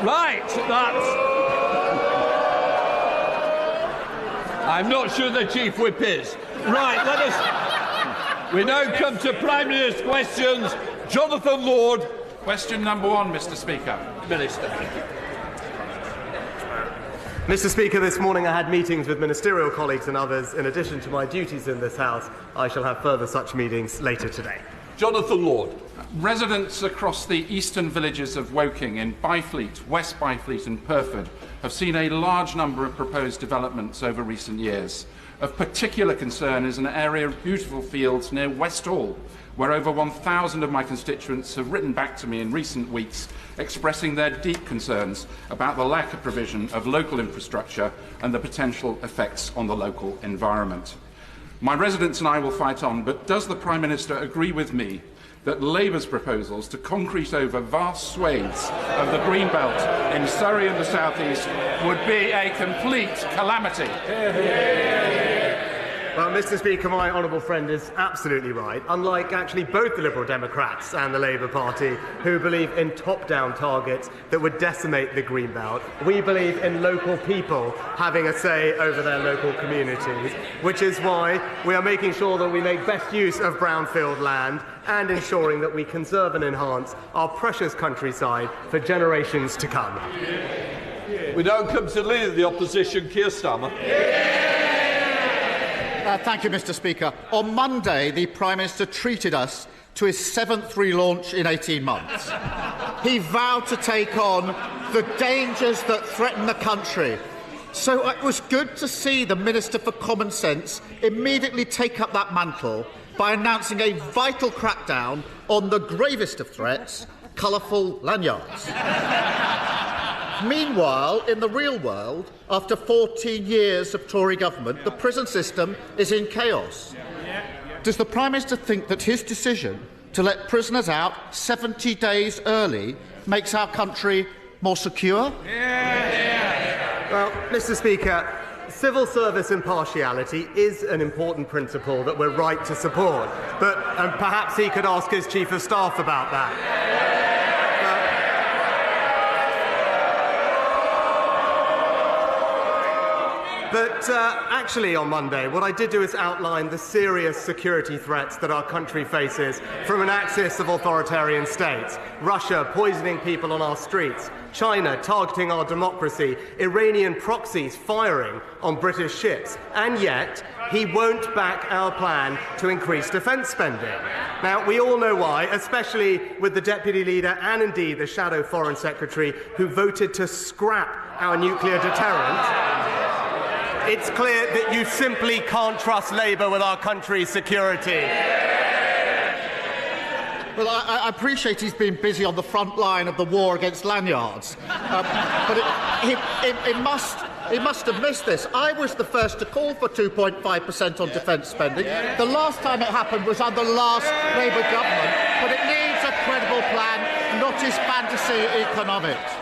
Right, I'm not sure the Chief Whip is. Right, we now come to Prime Minister's questions. Jonathan Lord. Question number 1, Mr. Speaker. Minister. Mr. Speaker, this morning I had meetings with ministerial colleagues and others. In addition to my duties in this House, I shall have further such meetings later today. Jonathan Lord. Residents across the eastern villages of Woking in Byfleet, West Byfleet and Pyrford have seen a large number of proposed developments over recent years. Of particular concern is an area of beautiful fields near West Hall, where over 1,000 of my constituents have written back to me in recent weeks expressing their deep concerns about the lack of provision of local infrastructure and the potential effects on the local environment. My residents and I will fight on, but does the Prime Minister agree with me that Labour's proposals to concrete over vast swathes of the Greenbelt in Surrey and the South East would be a complete calamity? Well, Mr. Speaker, my honourable friend is absolutely right. Unlike actually both the Liberal Democrats and the Labour Party, who believe in top-down targets that would decimate the Greenbelt, we believe in local people having a say over their local communities, which is why we are making sure that we make best use of brownfield land and ensuring that we conserve and enhance our precious countryside for generations to come. We now come to the Leader of the Opposition, Keir Starmer. Thank you, Mr. Speaker. On Monday, the Prime Minister treated us to his 7th relaunch in 18 months. He vowed to take on the dangers that threaten the country. So it was good to see the Minister for Common Sense immediately take up that mantle by announcing a vital crackdown on the gravest of threats, colourful lanyards. Meanwhile, in the real world, after 14 years of Tory government, the prison system is in chaos. Does the Prime Minister think that his decision to let prisoners out 70 days early makes our country more secure? Well, Mr. Speaker, civil service impartiality is an important principle that we're right to support, but perhaps he could ask his Chief of Staff about that. But actually on Monday, what I did do is outline the serious security threats that our country faces from an axis of authoritarian states. Russia poisoning people on our streets, China targeting our democracy, Iranian proxies firing on British ships, and yet he won't back our plan to increase defence spending. Now, we all know why, especially with the Deputy Leader and indeed the Shadow Foreign Secretary who voted to scrap our nuclear deterrent. It's clear that you simply can't trust Labour with our country's security. Well, I appreciate he's been busy on the front line of the war against lanyards, but he must have missed this. I was the first to call for 2.5% on defence spending. The last time it happened was under the last Labour government, but it needs a credible plan, not his fantasy economics.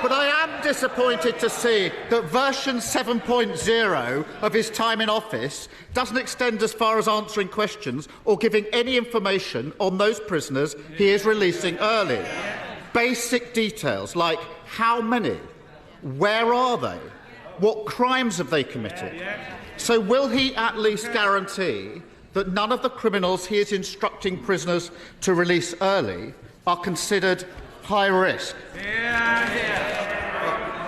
But I am disappointed to see that version 7.0 of his time in office doesn't extend as far as answering questions or giving any information on those prisoners he is releasing early. Basic details like how many, where are they, what crimes have they committed. So will he at least guarantee that none of the criminals he is instructing prisoners to release early are considered high risk?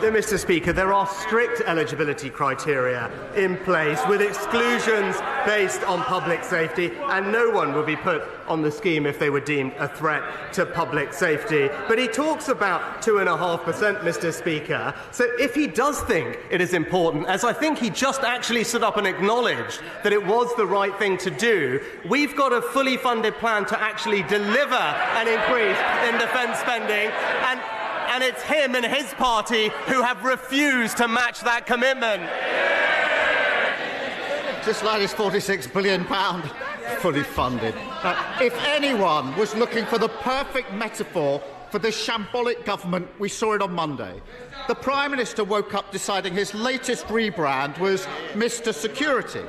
Mr. Speaker, there are strict eligibility criteria in place with exclusions based on public safety, and no one will be put on the scheme if they were deemed a threat to public safety. But he talks about 2.5%, Mr. Speaker. So if he does think it is important, as I think he just actually stood up and acknowledged that it was the right thing to do, we've got a fully funded plan to actually deliver an increase in defence spending, and it's him and his party who have refused to match that commitment. Just like his £46 billion fully funded. If anyone was looking for the perfect metaphor for this shambolic government, we saw it on Monday. The Prime Minister woke up deciding his latest rebrand was Mr. Security.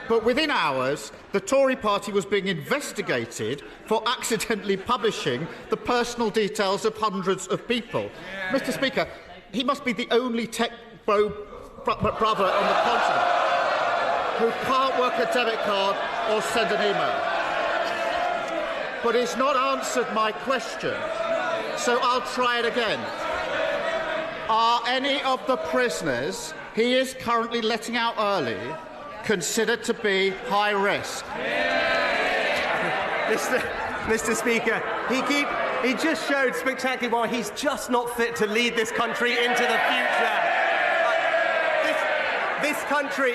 But within hours, the Tory party was being investigated for accidentally publishing the personal details of hundreds of people. Mr. Speaker, he must be the only tech brother on the continent who can't work a debit card or send an email. But he's not answered my question, so I'll try it again. Are any of the prisoners he is currently letting out early considered to be high risk? Mr. Speaker, he just showed spectacularly why he's just not fit to lead this country into the future.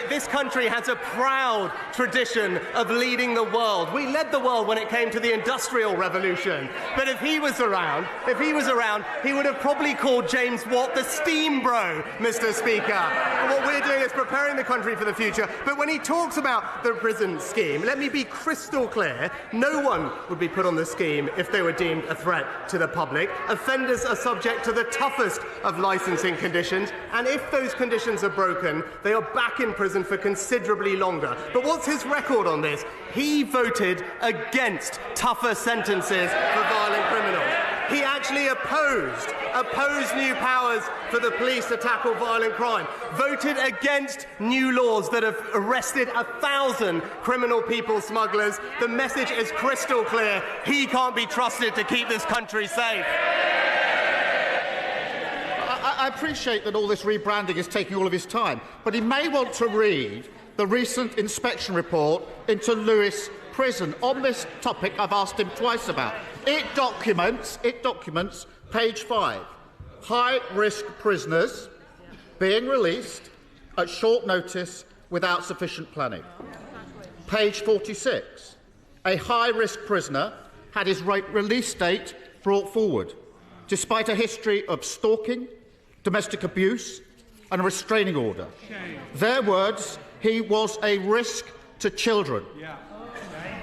This country has a proud tradition of leading the world. We led the world when it came to the Industrial Revolution. But if he was around, he would have probably called James Watt the steam bro, Mr. Speaker. And what we're doing is preparing the country for the future. But when he talks about the prison scheme, let me be crystal clear. No one would be put on the scheme if they were deemed a threat to the public. Offenders are subject to the toughest of licensing conditions, and if those conditions are broken, they are back in prison for considerably longer. But what's his record on this? He voted against tougher sentences for violent criminals. He actually opposed new powers for the police to tackle violent crime, voted against new laws that have arrested 1,000 criminal people smugglers. The message is crystal clear. He can't be trusted to keep this country safe. I appreciate that all this rebranding is taking all of his time, but he may want to read the recent inspection report into Lewes Prison. On this topic, I've asked him twice about. It documents, page 5, high-risk prisoners being released at short notice without sufficient planning. Page 46, a high-risk prisoner had his release date brought forward, despite a history of stalking, domestic abuse and a restraining order. Their words, he was a risk to children.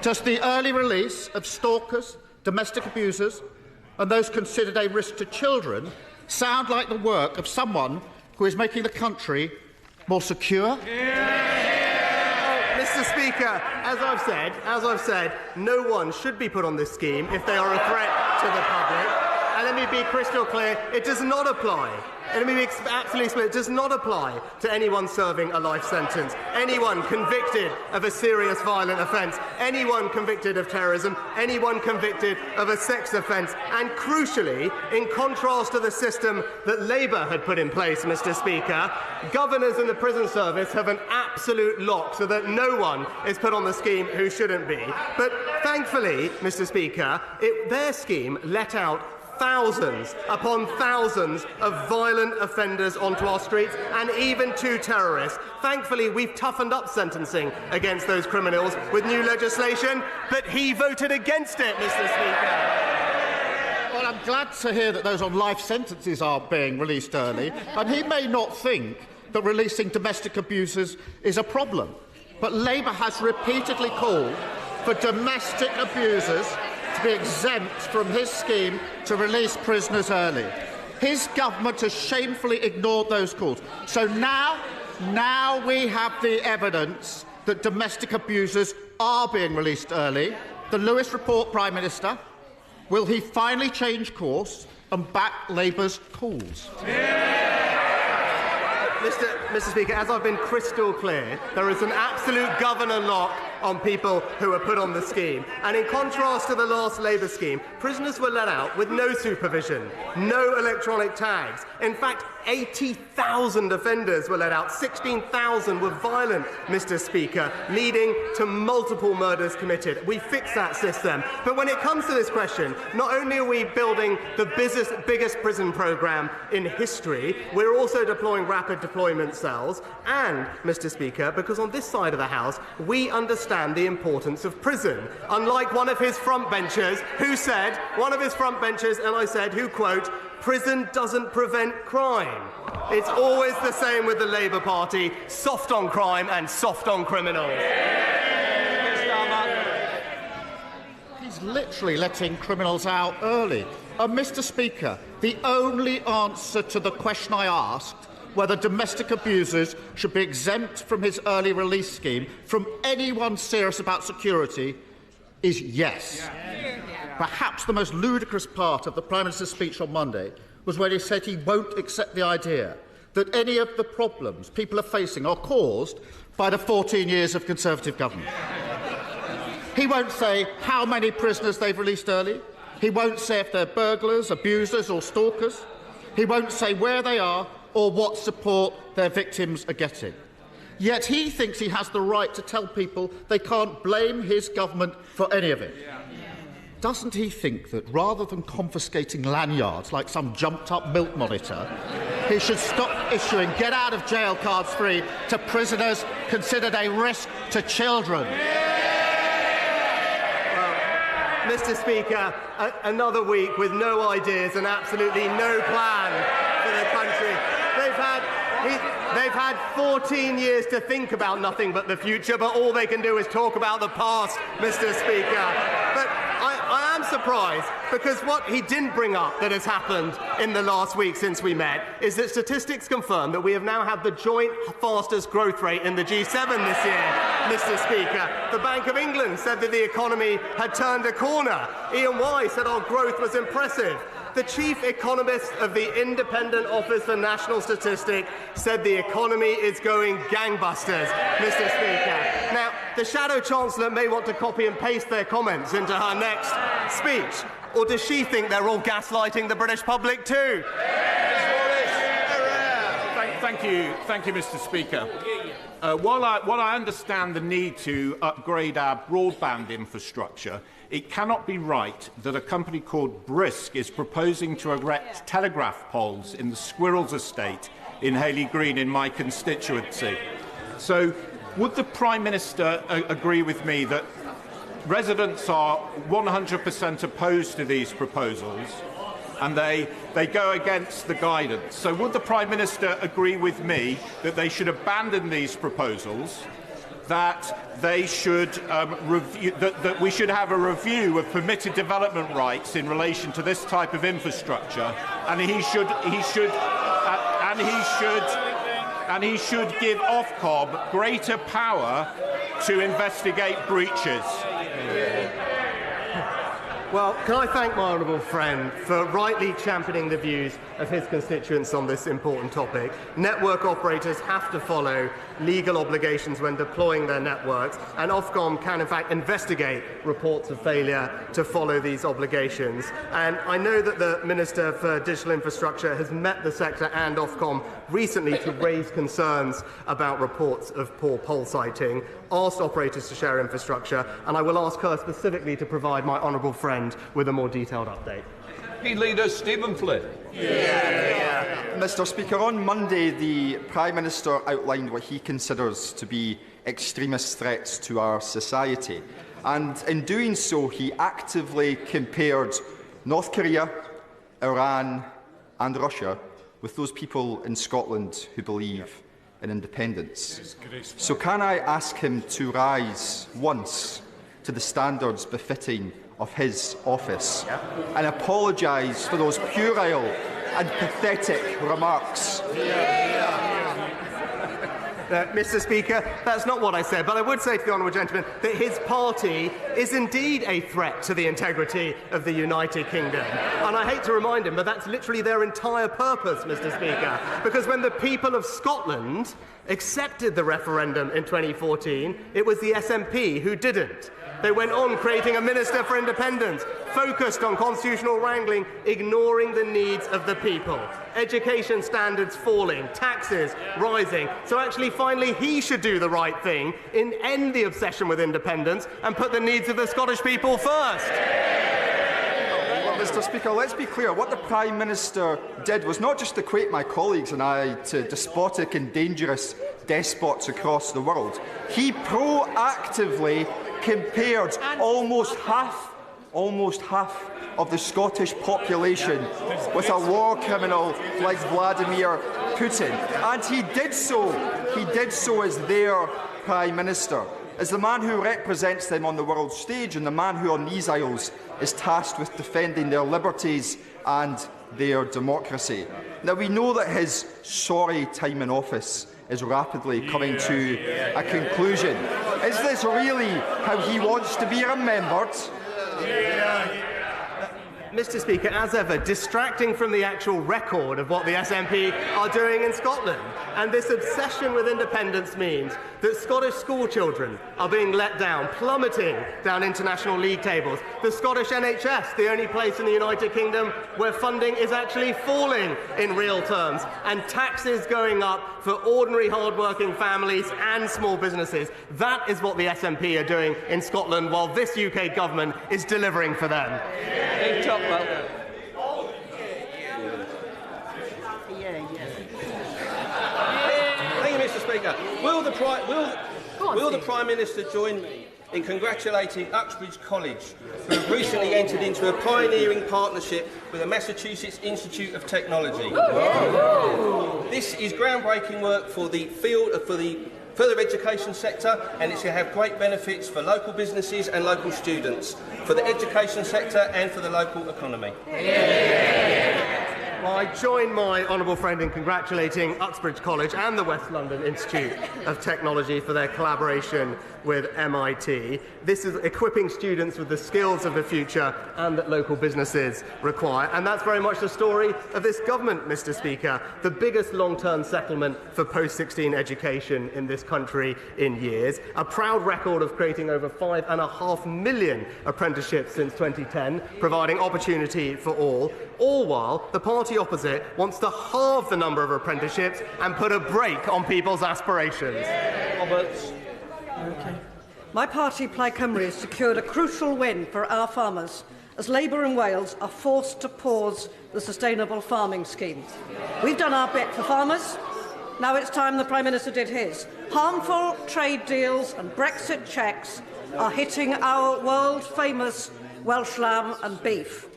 Does the early release of stalkers, domestic abusers and those considered a risk to children sound like the work of someone who is making the country more secure? Mr. Speaker, as I've said, no one should be put on this scheme if they are a threat to the public. And let me be crystal clear, it does not apply. And let me be absolutely clear, it does not apply to anyone serving a life sentence, anyone convicted of a serious violent offence, anyone convicted of terrorism, anyone convicted of a sex offence. And crucially, in contrast to the system that Labour had put in place, Mr. Speaker, governors in the prison service have an absolute lock so that no one is put on the scheme who shouldn't be. But thankfully, Mr. Speaker, their scheme let out thousands upon thousands of violent offenders onto our streets, and even 2 terrorists. Thankfully, we've toughened up sentencing against those criminals with new legislation, but he voted against it, Mr. Speaker. Well, I'm glad to hear that those on life sentences are being released early, and he may not think that releasing domestic abusers is a problem, but Labour has repeatedly called for domestic abusers to be exempt from his scheme to release prisoners early. His government has shamefully ignored those calls. So now we have the evidence that domestic abusers are being released early. The Lewes report, Prime Minister, will he finally change course and back Labour's calls? Mr. Speaker, as I've been crystal clear, there is an absolute governor lock on people who are put on the scheme. And in contrast to the last Labour scheme, prisoners were let out with no supervision, no electronic tags. In fact, 80,000 offenders were let out. 16,000 were violent, Mr. Speaker, leading to multiple murders committed. We fixed that system. But when it comes to this question, not only are we building the biggest prison programme in history, we're also deploying rapid deployment cells. And, Mr. Speaker, because on this side of the House, we understand the importance of prison. Unlike one of his frontbenchers who said, and I said, who, quote, prison doesn't prevent crime. It's always the same with the Labour Party, soft on crime and soft on criminals. He's literally letting criminals out early. Mr. Speaker, the only answer to the question I asked whether domestic abusers should be exempt from his early release scheme from anyone serious about security is yes. Perhaps the most ludicrous part of the Prime Minister's speech on Monday was when he said he won't accept the idea that any of the problems people are facing are caused by the 14 years of Conservative government. He won't say how many prisoners they've released early. He won't say if they're burglars, abusers or stalkers. He won't say where they are or what support their victims are getting. Yet he thinks he has the right to tell people they can't blame his government for any of it. Doesn't he think that rather than confiscating lanyards like some jumped-up milk monitor, he should stop issuing get-out-of-jail cards free to prisoners considered a risk to children? Mr. Speaker, another week with no ideas and absolutely no plan for the country. They've had 14 years to think about nothing but the future, but all they can do is talk about the past, Mr. Speaker. But I am surprised, because what he didn't bring up that has happened in the last week since we met is that statistics confirm that we have now had the joint fastest growth rate in the G7 this year, Mr. Speaker. The Bank of England said that the economy had turned a corner. Ian Wye said our growth was impressive. The chief economist of the Independent Office for National Statistics said the economy is going gangbusters, Mr. Speaker. Now, the Shadow Chancellor may want to copy and paste their comments into her next speech. Or does she think they're all gaslighting the British public too? Thank you, Mr. Speaker. While I understand the need to upgrade our broadband infrastructure, it cannot be right that a company called Brisk is proposing to erect telegraph poles in the Squirrels estate in Hayley Green in my constituency. So, would the Prime Minister agree with me that residents are 100% opposed to these proposals and they go against the guidance? So would the Prime Minister agree with me that they should abandon these proposals, that they should that we should have a review of permitted development rights in relation to this type of infrastructure, and he should give Ofcom greater power to investigate breaches? Well, can I thank my honourable friend for rightly championing the views of his constituents on this important topic. Network operators have to follow legal obligations when deploying their networks, and Ofcom can in fact investigate reports of failure to follow these obligations. And I know that the Minister for Digital Infrastructure has met the sector and Ofcom recently to raise concerns about reports of poor pole sighting, asked operators to share infrastructure, and I will ask her specifically to provide my honourable friend with a more detailed update. Leader Stephen Flynn. Mr. Speaker, on Monday the Prime Minister outlined what he considers to be extremist threats to our society, and in doing so he actively compared North Korea, Iran and Russia with those people in Scotland who believe in independence. So can I ask him to rise once to the standards befitting of his office and apologise for those puerile and pathetic remarks? Mr. Speaker, that's not what I said, but I would say to the honourable gentleman that his party is indeed a threat to the integrity of the United Kingdom. And I hate to remind him, but that's literally their entire purpose, Mr. Speaker, because when the people of Scotland accepted the referendum in 2014, it was the SNP who didn't. They went on creating a Minister for Independence, focused on constitutional wrangling, ignoring the needs of the people. Education standards falling, taxes rising. So actually, finally, he should do the right thing, end the obsession with independence, and put the needs of the Scottish people first. Well, Mr. Speaker, let's be clear. What the Prime Minister did was not just equate my colleagues and I to despotic and dangerous despots across the world. He proactively compared almost half of the Scottish population with a war criminal like Vladimir Putin. And he did so as their Prime Minister, as the man who represents them on the world stage and the man who on these aisles is tasked with defending their liberties and their democracy. Now, we know that his sorry time in office is rapidly coming to a conclusion. Is this really how he wants to be remembered? Mr. Speaker, as ever, distracting from the actual record of what the SNP are doing in Scotland. And this obsession with independence means that Scottish school children are being let down, plummeting down international league tables. The Scottish NHS, the only place in the United Kingdom where funding is actually falling in real terms, and taxes going up for ordinary hard-working families and small businesses. That is what the SNP are doing in Scotland, while this UK government is delivering for them. Thank you, Mr. Speaker. Will the Prime Minister join me in congratulating Uxbridge College, who have recently entered into a pioneering partnership with the Massachusetts Institute of Technology? This is groundbreaking work for the further education sector, and it's going to have great benefits for local businesses and local students, for the education sector and for the local economy. Well, I join my honourable friend in congratulating Uxbridge College and the West London Institute of Technology for their collaboration with MIT. This is equipping students with the skills of the future and that local businesses require. And that's very much the story of this government, Mr. Speaker. The biggest long-term settlement for post-16 education in this country in years. A proud record of creating over 5.5 million apprenticeships since 2010, providing opportunity for all while the party opposite wants to halve the number of apprenticeships and put a brake on people's aspirations. Roberts. Okay. My party, Plaid Cymru, has secured a crucial win for our farmers as Labour in Wales are forced to pause the sustainable farming scheme. We've done our bit for farmers. Now it's time the Prime Minister did his. Harmful trade deals and Brexit checks are hitting our world-famous Welsh lamb and beef.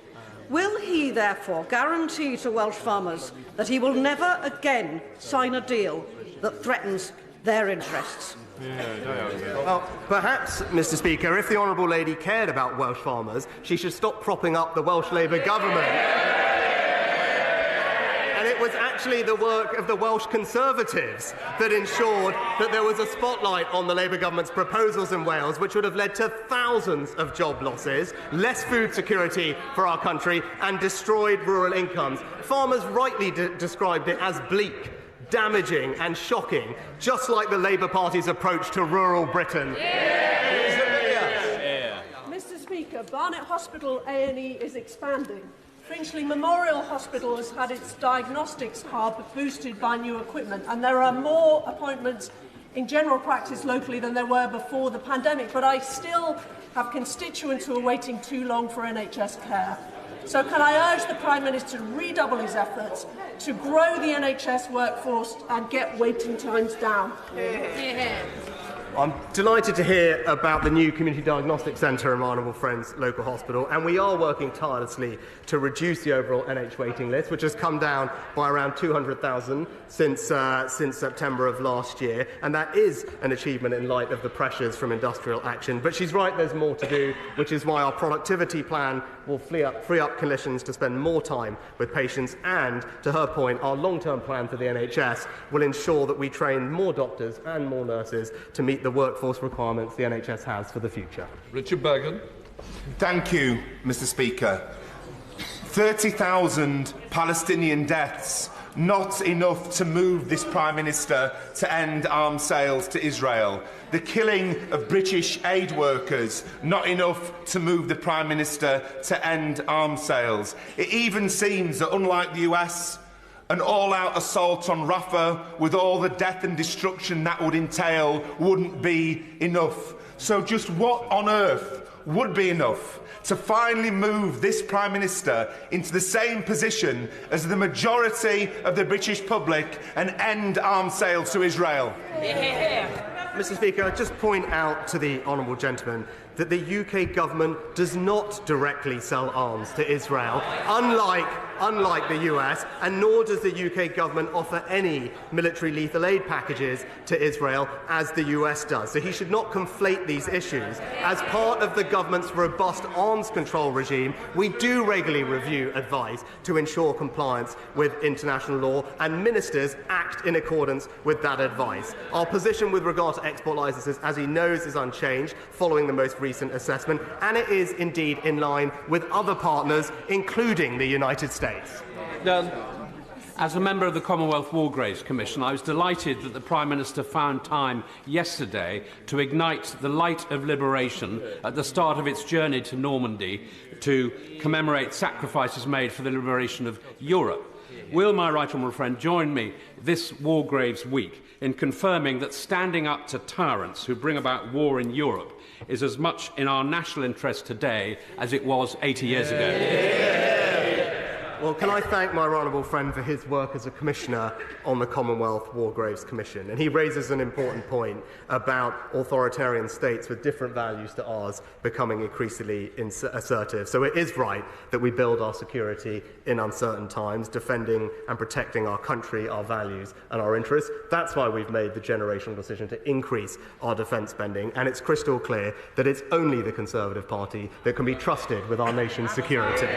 Will he, therefore, guarantee to Welsh farmers that he will never again sign a deal that threatens their interests? Well, perhaps, Mr. Speaker, if the Honourable Lady cared about Welsh farmers, she should stop propping up the Welsh Labour government. And it was actually the work of the Welsh Conservatives that ensured that there was a spotlight on the Labour government's proposals in Wales, which would have led to thousands of job losses, less food security for our country, and destroyed rural incomes. Farmers rightly described it as bleak, damaging and shocking, just like the Labour Party's approach to rural Britain. Mr. Speaker, Barnet Hospital A&E is expanding. Finchley Memorial Hospital has had its diagnostics hub boosted by new equipment, and there are more appointments in general practice locally than there were before the pandemic, but I still have constituents who are waiting too long for NHS care. So can I urge the Prime Minister to redouble his efforts to grow the NHS workforce and get waiting times down? I'm delighted to hear about the new Community Diagnostic Centre in my honourable friend's local hospital, and we are working tirelessly to reduce the overall NH waiting list, which has come down by around 200,000 since September of last year, and that is an achievement in light of the pressures from industrial action. But she's right, there's more to do, which is why our productivity plan will free up clinicians to spend more time with patients, and, to her point, our long-term plan for the NHS will ensure that we train more doctors and more nurses to meet the workforce requirements the NHS has for the future. Richard Bergen. Thank you, Mr. Speaker. 30,000 Palestinian deaths, not enough to move this Prime Minister to end arms sales to Israel. The killing of British aid workers, not enough to move the Prime Minister to end arms sales. It even seems that, unlike the US, an all-out assault on Rafah, with all the death and destruction that would entail, wouldn't be enough. So just what on earth would be enough to finally move this Prime Minister into the same position as the majority of the British public and end arms sales to Israel? Mr. Speaker, I just point out to the honourable gentleman that the UK government does not directly sell arms to Israel, unlike unlike the US, and nor does the UK government offer any military lethal aid packages to Israel as the US does. So he should not conflate these issues. As part of the government's robust arms control regime, we do regularly review advice to ensure compliance with international law, and ministers act in accordance with that advice. Our position with regard to export licences, as he knows, is unchanged following the most recent assessment, and it is indeed in line with other partners, including the United States. As a member of the Commonwealth War Graves Commission, I was delighted that the Prime Minister found time yesterday to ignite the light of liberation at the start of its journey to Normandy to commemorate sacrifices made for the liberation of Europe. Will my right honourable friend join me this War Graves week in confirming that standing up to tyrants who bring about war in Europe is as much in our national interest today as it was 80 years ago? Well, can I thank my honourable friend for his work as a Commissioner on the Commonwealth War Graves Commission. And he raises an important point about authoritarian states with different values to ours becoming increasingly assertive. So it is right that we build our security in uncertain times, defending and protecting our country, our values and our interests. That's why we've made the generational decision to increase our defence spending. And it's crystal clear that it's only the Conservative Party that can be trusted with our nation's security.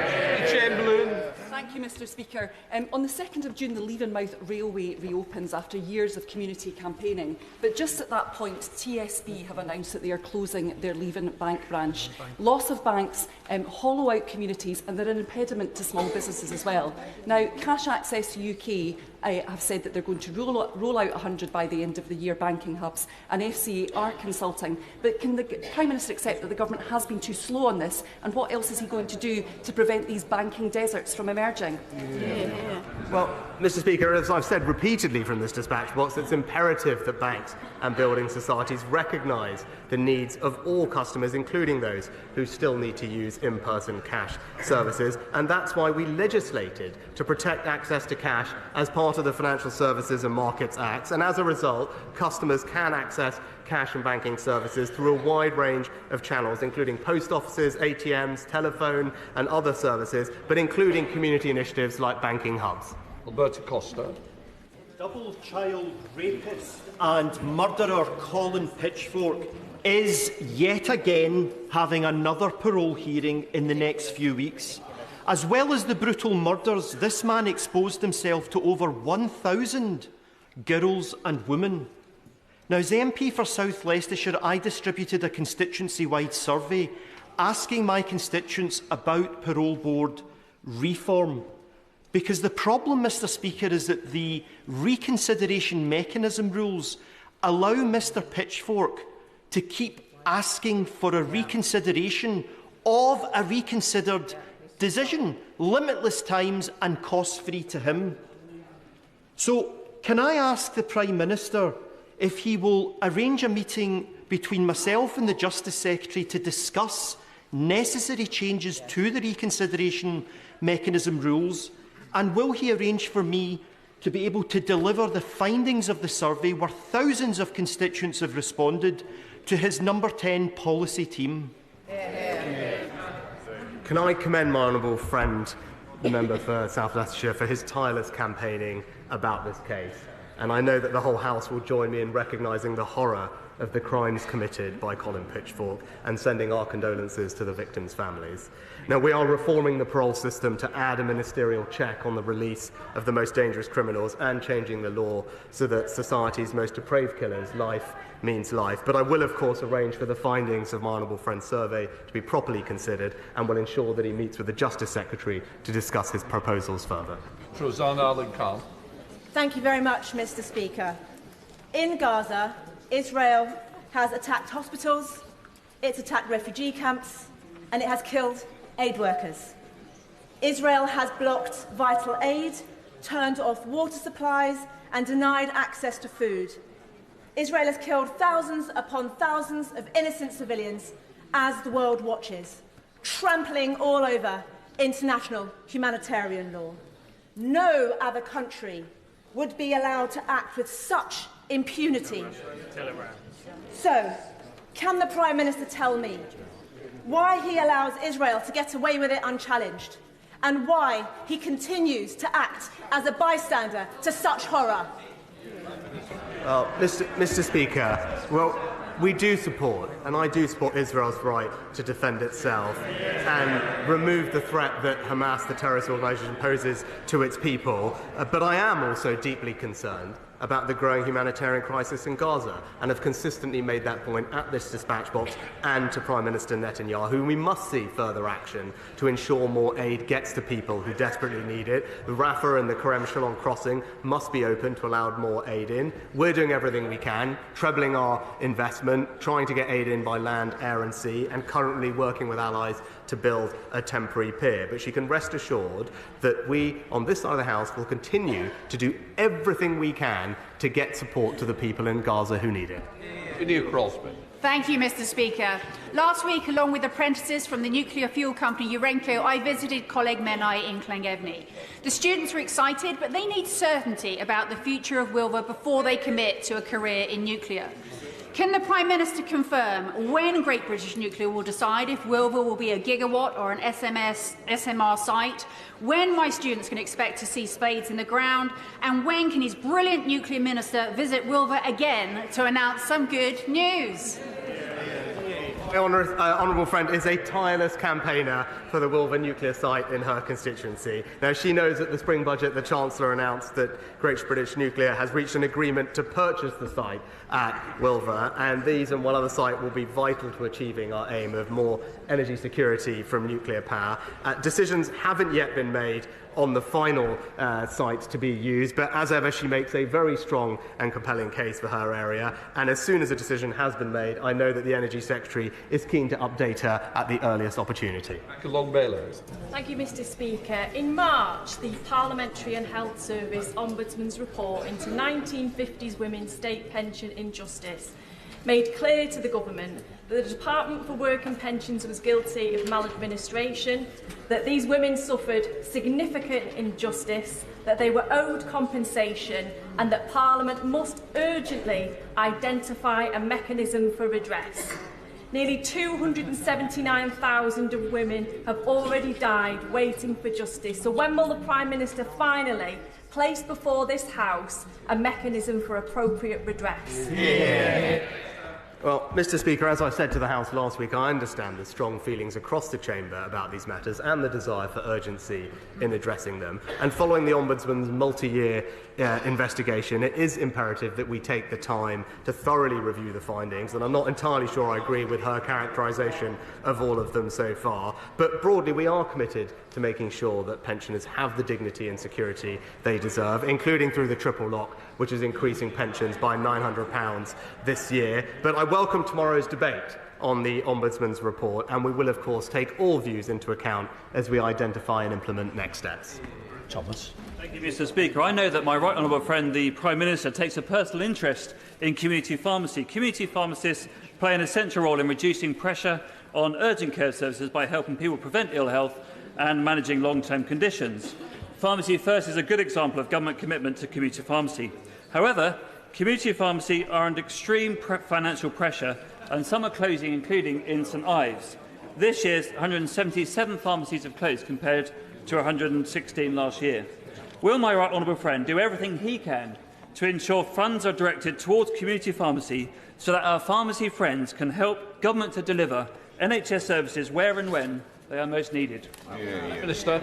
Thank you, Mr Speaker. On the 2nd of June, the Leavenmouth Railway reopens after years of community campaigning. But just at that point, TSB have announced that they are closing their Leven Bank branch. Loss of banks hollow out communities, and they're an impediment to small businesses as well. Now, Cash Access UK have said that they're going to roll out 100 by the end of the year banking hubs, and FCA are consulting. But can the Prime Minister accept that the government has been too slow on this, and what else is he going to do to prevent these banking deserts from emerging? Well, Mr Speaker, as I've said repeatedly from this dispatch box, it's imperative that banks and building societies recognise the needs of all customers, including those who still need to use in-person cash services, and that's why we legislated to protect access to cash as part of the Financial Services and Markets Act, and as a result, customers can access cash and banking services through a wide range of channels, including post offices, ATMs, telephone and other services, but including community initiatives like banking hubs. Alberto Costa. Double child rapist and murderer Colin Pitchfork is yet again having another parole hearing in the next few weeks. As well as the brutal murders, this man exposed himself to over 1,000 girls and women. Now, as MP for South Leicestershire, I distributed a constituency-wide survey asking my constituents about parole board reform. Because the problem, Mr Speaker, is that the reconsideration mechanism rules allow Mr Pitchfork to keep asking for a reconsideration of a reconsidered decision, limitless times and cost-free to him. So, can I ask the Prime Minister if he will arrange a meeting between myself and the Justice Secretary to discuss necessary changes to the reconsideration mechanism rules, and will he arrange for me to be able to deliver the findings of the survey, where thousands of constituents have responded, to his number 10 policy team? Can I commend my honourable friend, the member for South Leicestershire, for his tireless campaigning about this case. And I know that the whole House will join me in recognising the horror of the crimes committed by Colin Pitchfork and sending our condolences to the victims' families. Now, we are reforming the parole system to add a ministerial check on the release of the most dangerous criminals and changing the law so that society's most depraved killers' life means life. But I will, of course, arrange for the findings of my honourable friend's survey to be properly considered and will ensure that he meets with the Justice Secretary to discuss his proposals further. Rosanna Allen-Carr. Thank you very much, Mr Speaker. In Gaza, Israel has attacked hospitals, it's attacked refugee camps, and it has killed aid workers. Israel has blocked vital aid, turned off water supplies, and denied access to food. Israel has killed thousands upon thousands of innocent civilians as the world watches, trampling all over international humanitarian law. No other country would be allowed to act with such impunity. So, can the Prime Minister tell me why he allows Israel to get away with it unchallenged, and why he continues to act as a bystander to such horror. Well, Mr. Speaker, we do support, and I do support Israel's right to defend itself and remove the threat that Hamas, the terrorist organisation, poses to its people. But I am also deeply concerned about the growing humanitarian crisis in Gaza, and have consistently made that point at this dispatch box and to Prime Minister Netanyahu. We must see further action to ensure more aid gets to people who desperately need it. The Rafah and the Kerem Shalom crossing must be open to allow more aid in. We're doing everything we can, trebling our investment, trying to get aid in by land, air and sea, and currently working with allies to build a temporary pier. But she can rest assured that we, on this side of the House, will continue to do everything we can to get support to the people in Gaza who need it. Thank you, Mr. Speaker. Last week, along with apprentices from the nuclear fuel company Urenco, I visited Coleg Menai in Llangefni. The students were excited, but they need certainty about the future of Wilfa before they commit to a career in nuclear. Can the Prime Minister confirm when Great British Nuclear will decide if Wilfa will be a gigawatt or an SMR site, when my students can expect to see spades in the ground, and when can his brilliant nuclear minister visit Wilfa again to announce some good news? My honourable friend is a tireless campaigner for the Wilfa nuclear site in her constituency. Now, she knows at the spring budget the Chancellor announced that Great British Nuclear has reached an agreement to purchase the site at Wilfa, and these and one other site will be vital to achieving our aim of more energy security from nuclear power. Decisions haven't yet been made on the final site to be used, but as ever she makes a very strong and compelling case for her area, and as soon as a decision has been made, I know that the Energy Secretary is keen to update her at the earliest opportunity. Thank you, Mr. Speaker. In March, the Parliamentary and Health Service Ombudsman's report into 1950s women's state pension injustice made clear to the government that the Department for Work and Pensions was guilty of maladministration, that these women suffered significant injustice, that they were owed compensation, and that Parliament must urgently identify a mechanism for redress. Nearly 279,000 of women have already died waiting for justice. So when will the Prime Minister finally place before this House a mechanism for appropriate redress? Well, Mr. Speaker, as I said to the House last week, I understand the strong feelings across the Chamber about these matters and the desire for urgency in addressing them. And following the Ombudsman's multi-year investigation, it is imperative that we take the time to thoroughly review the findings, and I'm not entirely sure I agree with her characterisation of all of them so far. But broadly, we are committed to making sure that pensioners have the dignity and security they deserve, including through the triple lock, which is increasing pensions by £900 this year. But I welcome tomorrow's debate on the Ombudsman's report, and we will, of course, take all views into account as we identify and implement next steps. Thomas. Thank you, Mr. Speaker. I know that my right honourable friend, the Prime Minister, takes a personal interest in community pharmacy. Community pharmacists play an essential role in reducing pressure on urgent care services by helping people prevent ill health and managing long-term conditions. Pharmacy First is a good example of government commitment to community pharmacy. However, community pharmacy are under extreme financial pressure, and some are closing, including in St Ives. This year, 177 pharmacies have closed compared to 116 last year. Will my right honourable friend do everything he can to ensure funds are directed towards community pharmacy so that our pharmacy friends can help government to deliver NHS services where and when they are most needed? Minister.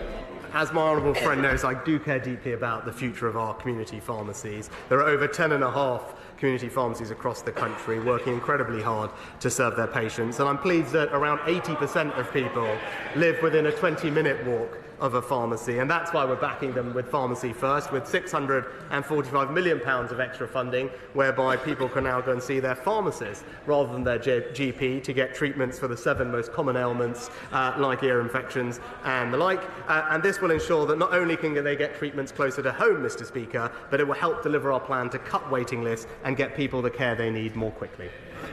As my honourable friend knows, I do care deeply about the future of our community pharmacies. There are over 10.5 community pharmacies across the country working incredibly hard to serve their patients, and I'm pleased that around 80% of people live within a 20-minute walk of a pharmacy, and that's why we're backing them with Pharmacy First, with £645 million of extra funding, whereby people can now go and see their pharmacist rather than their GP to get treatments for the 7 most common ailments like ear infections and the like. And this will ensure that not only can they get treatments closer to home, Mr. Speaker, but it will help deliver our plan to cut waiting lists and get people the care they need more quickly.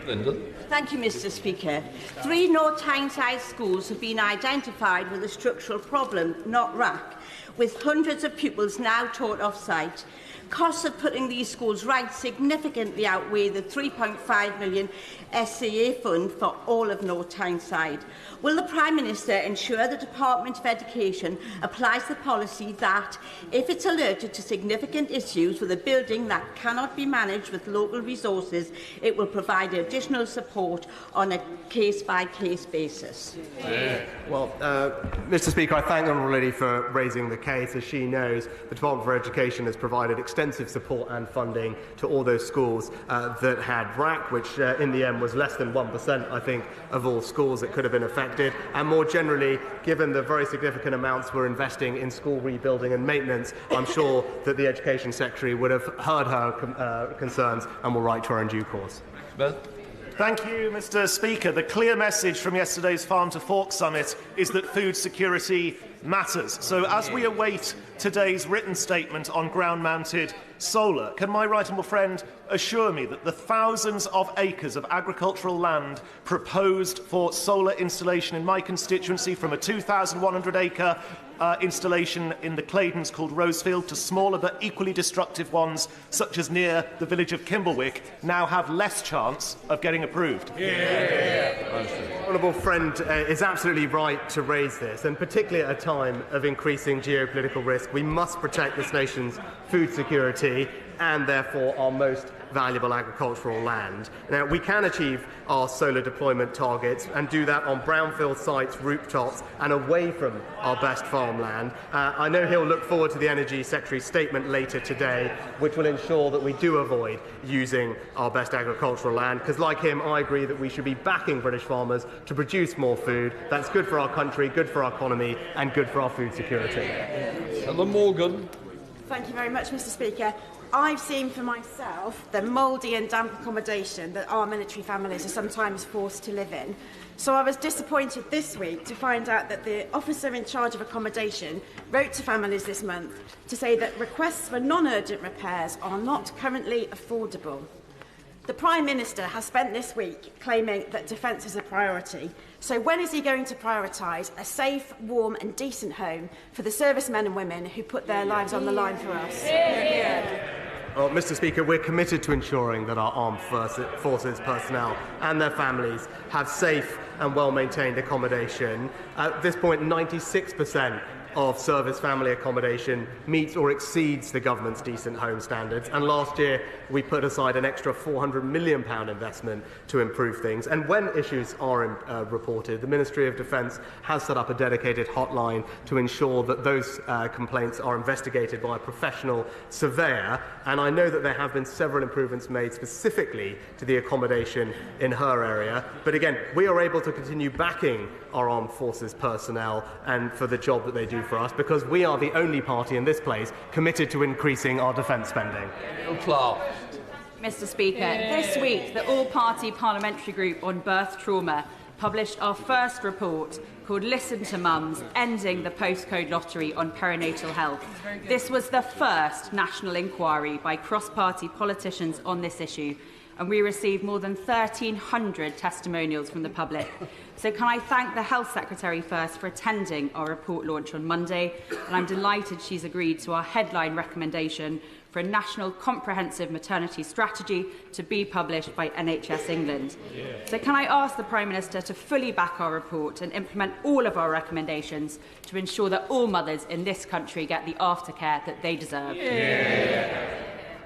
Lyndon. Thank you, Mr Speaker. 3 North Tyneside schools have been identified with a structural problem, not RAC, with hundreds of pupils now taught off-site. Costs of putting these schools right significantly outweigh the £3.5 million SCA fund for all of North Tyneside. Will the Prime Minister ensure the Department of Education applies the policy that, if it's alerted to significant issues with a building that cannot be managed with local resources, it will provide additional support on a case-by-case basis? Well, Mr Speaker, I thank the Honourable Lady for raising the case. As she knows, the Department for Education has provided extensive support and funding to all those schools that had RAC, which in the end was less than 1%, I think, of all schools that could have been affected. And more generally, given the very significant amounts we're investing in school rebuilding and maintenance, I'm sure that the Education Secretary would have heard her concerns and will write to her in due course. Thank you, Mr Speaker. The clear message from yesterday's Farm to Fork Summit is that food security matters. So as we await today's written statement on ground-mounted solar, can my right honourable friend assure me that the thousands of acres of agricultural land proposed for solar installation in my constituency, from a 2,100-acre installation in the Claydons called Rosefield to smaller but equally destructive ones such as near the village of Kimblewick, now have less chance of getting approved? Honourable friend is absolutely right to raise this, and particularly at a time of increasing geopolitical risk, we must protect this nation's food security and therefore our most valuable agricultural land. Now, we can achieve our solar deployment targets and do that on brownfield sites, rooftops and away from our best farmland. I know he'll look forward to the Energy Secretary's statement later today, which will ensure that we do avoid using our best agricultural land, because like him, I agree that we should be backing British farmers to produce more food. That's good for our country, good for our economy and good for our food security. Ellen Morgan. Thank you very much, Mr Speaker. I've seen for myself the mouldy and damp accommodation that our military families are sometimes forced to live in. So I was disappointed this week to find out that the officer in charge of accommodation wrote to families this month to say that requests for non-urgent repairs are not currently affordable. The Prime Minister has spent this week claiming that defence is a priority. So when is he going to prioritise a safe, warm and decent home for the servicemen and women who put their lives on the line for us? Well, Mr Speaker, we're committed to ensuring that our armed forces personnel and their families have safe and well-maintained accommodation. At this point, 96% of service family accommodation meets or exceeds the government's decent home standards, and last year we put aside an extra £400 million investment to improve things. And when issues are reported, the Ministry of Defence has set up a dedicated hotline to ensure that those complaints are investigated by a professional surveyor, and I know that there have been several improvements made specifically to the accommodation in her area. But again, we are able to continue backing our armed forces personnel and for the job that they do for us, because we are the only party in this place committed to increasing our defence spending. Mr Speaker, this week the all-party parliamentary group on birth trauma published our first report called Listen to Mums, Ending the Postcode Lottery on Perinatal Health. This was the first national inquiry by cross-party politicians on this issue, and we received more than 1,300 testimonials from the public. So can I thank the Health Secretary first for attending our report launch on Monday, and I'm delighted she's agreed to our headline recommendation for a national comprehensive maternity strategy to be published by NHS England. So can I ask the Prime Minister to fully back our report and implement all of our recommendations to ensure that all mothers in this country get the aftercare that they deserve?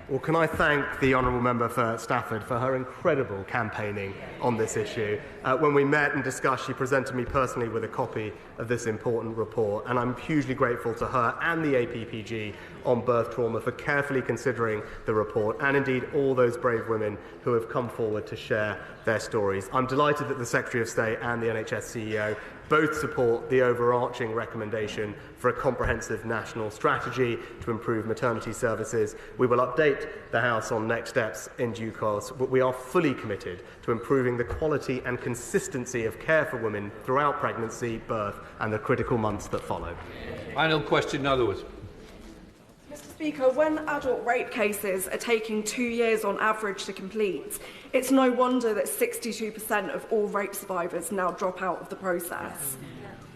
Well, can I thank the Honourable Member for Stafford for her incredible campaigning on this issue. When we met and discussed, she presented me personally with a copy of this important report, and I'm hugely grateful to her and the APPG on birth trauma for carefully considering the report, and indeed all those brave women who have come forward to share their stories. I'm delighted that the Secretary of State and the NHS CEO both support the overarching recommendation for a comprehensive national strategy to improve maternity services. We will update the House on next steps in due course, but we are fully committed to improving the quality and consistency of care for women throughout pregnancy, birth and the critical months that follow. Final question, in other words. Mr Speaker, when adult rape cases are taking 2 years on average to complete, it's no wonder that 62% of all rape survivors now drop out of the process.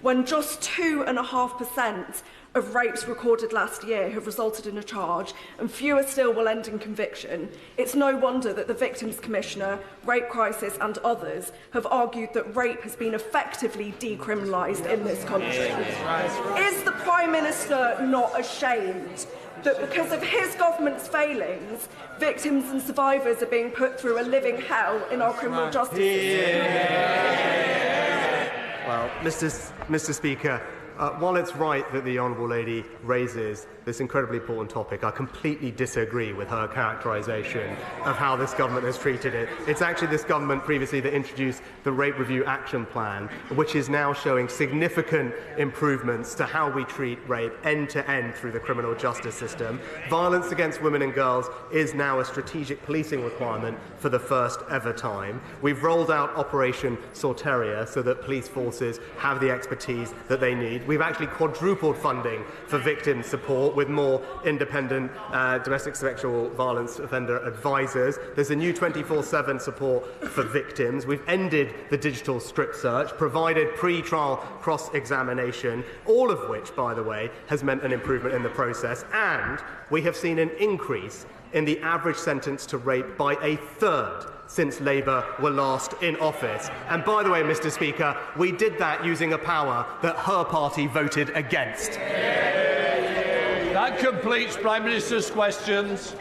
When just 2.5% of rapes recorded last year have resulted in a charge, and fewer still will end in conviction, it's no wonder that the Victims Commissioner, Rape Crisis and others have argued that rape has been effectively decriminalised in this country. Is the Prime Minister not ashamed that because of his government's failings, victims and survivors are being put through a living hell in our criminal justice system? Well, Mr. Speaker, while it's right that the Honourable Lady raises this incredibly important topic, I completely disagree with her characterisation of how this government has treated it. It's actually this government previously that introduced the Rape Review Action Plan, which is now showing significant improvements to how we treat rape end-to-end through the criminal justice system. Violence against women and girls is now a strategic policing requirement for the first ever time. We've rolled out Operation Sorteria so that police forces have the expertise that they need. We've actually quadrupled funding for victim support with more independent domestic sexual violence offender advisors. There's a new 24/7 support for victims. We've ended the digital strip search, provided pre-trial cross-examination, all of which, by the way, has meant an improvement in the process. And we have seen an increase in the average sentence to rape by a third since Labour were last in office. And by the way, Mr. Speaker, we did that using a power that her party voted against. That completes Prime Minister's questions.